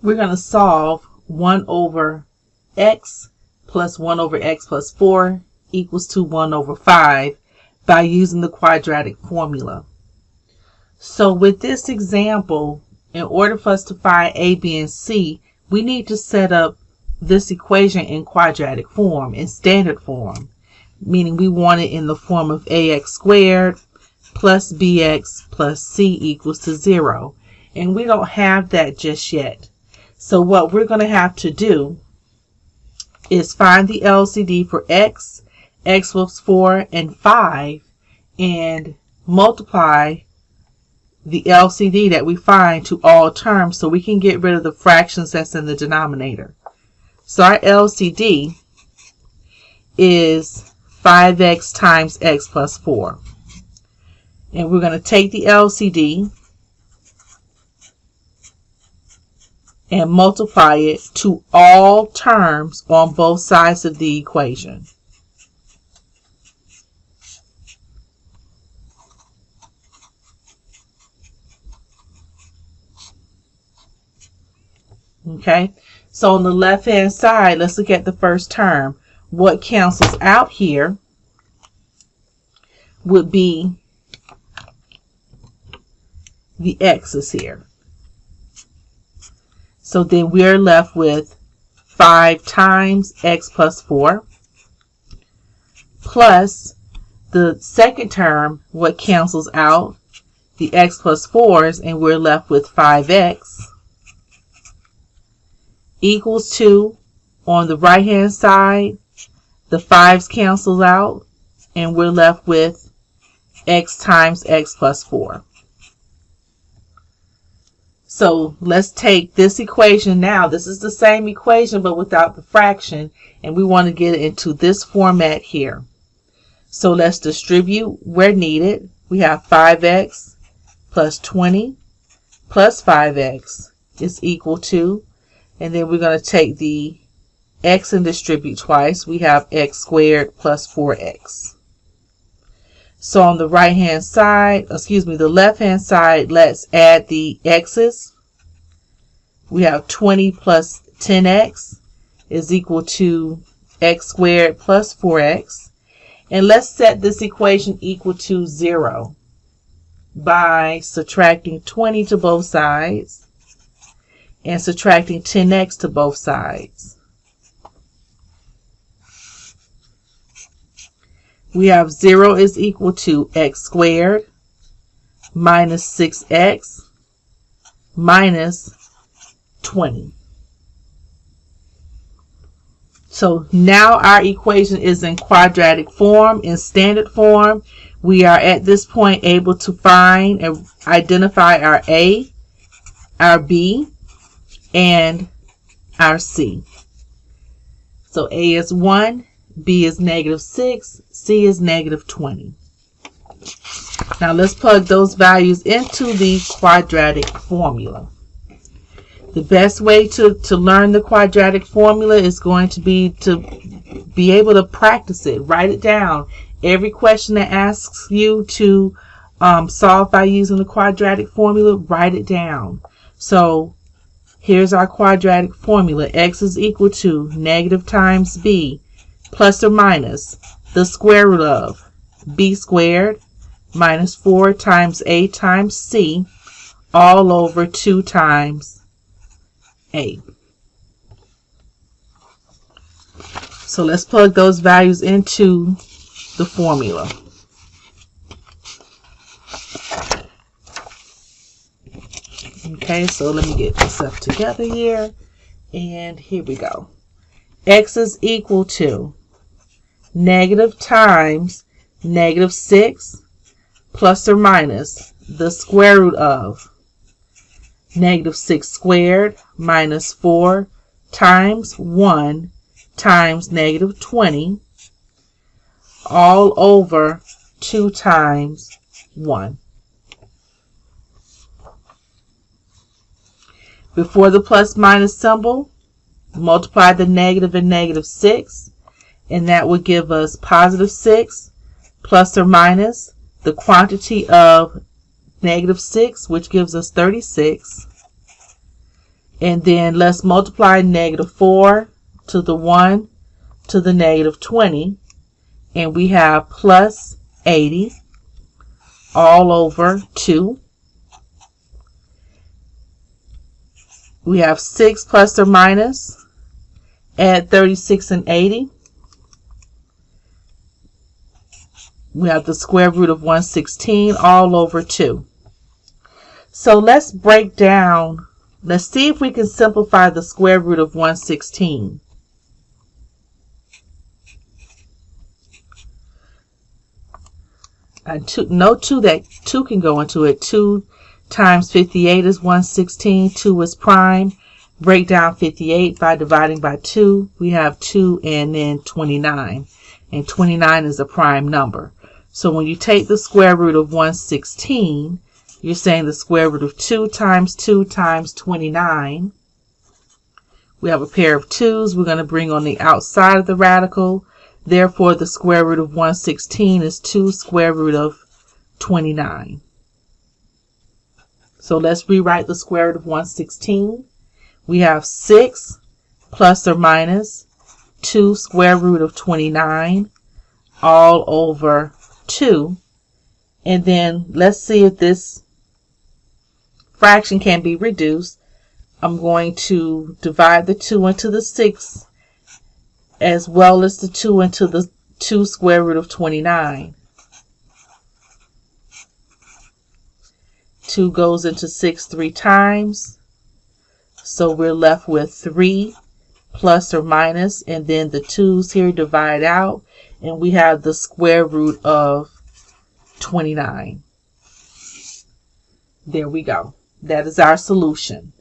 we're going to solve 1 over x plus 1 over x plus 4 equals to 1 over 5 by using the quadratic formula. So with this example, in order for us to find a, b, and c, we need to set up this equation in quadratic form, in standard form, meaning we want it in the form of ax squared plus bx plus c equals to 0. And we don't have that just yet. So what we're going to have to do is find the LCD for x plus 4, and 5, and multiply the LCD that we find to all terms so we can get rid of the fractions that's in the denominator. So our LCD is 5x times x plus 4. And we're going to take the LCD and multiply it to all terms on both sides of the equation. Okay, so on the left hand side, let's look at the first term. What cancels out here would be the x's here. So then we're left with 5 times x plus 4 plus the second term, what cancels out, the x plus 4's, and we're left with 5x equals to, on the right hand side, the 5's cancels out, and we're left with x times x plus 4. So let's take this equation now. This is the same equation but without the fraction, and we want to get it into this format here. So let's distribute where needed. We have 5x plus 20 plus 5x is equal to, and then we're going to take the x and distribute twice. We have x squared plus 4x. So on the right hand side, the left hand side, let's add the x's. We have 20 plus 10x is equal to x squared plus 4x. And let's set this equation equal to 0 by subtracting 20 to both sides and subtracting 10x to both sides. We have 0 is equal to x squared minus 6x minus 20. So now our equation is in quadratic form, in standard form. We are at this point able to find and identify our a, our b, and our c. So a is 1, b is -6, c is -20. Now let's plug those values into the quadratic formula. The best way to learn the quadratic formula is going to be able to practice it. Write it down. Every question that asks you to solve by using the quadratic formula, write it down. So here's our quadratic formula. X is equal to negative times b plus or minus the square root of b squared minus 4 times a times c all over 2 times a. So let's plug those values into the formula. Okay, so let me get this up together here, and here we go. X is equal to negative times -6 plus or minus the square root of -6 squared minus 4 times 1 times -20 all over 2 times 1. Before the plus minus symbol, multiply the negative and -6, and that would give us +6 plus or minus the quantity of -6, which gives us 36, And then let's multiply -4 to the 1 to the -20. And we have plus 80 all over 2. We have 6 plus or minus. Add 36 and 80. We have the square root of 116 all over 2. So let's break down. Let's see if we can simplify the square root of 116. And note too that 2 can go into it. 2 times 58 is 116. 2 is prime. Break down 58 by dividing by 2. We have 2 and then 29. And 29 is a prime number. So when you take the square root of 116, you're saying the square root of 2 times 29. We have a pair of 2's. We're going to bring on the outside of the radical. Therefore, the square root of 116 is 2 square root of 29. So let's rewrite the square root of 116. We have 6 plus or minus 2 square root of 29 all over 2. And then let's see if this fraction can be reduced. I'm going to divide the 2 into the 6 as well as the 2 into the 2 square root of 29. 2 goes into 6 3 times. So we're left with 3 plus or minus, and then the 2's here divide out, and we have the square root of 29. There we go. That is our solution.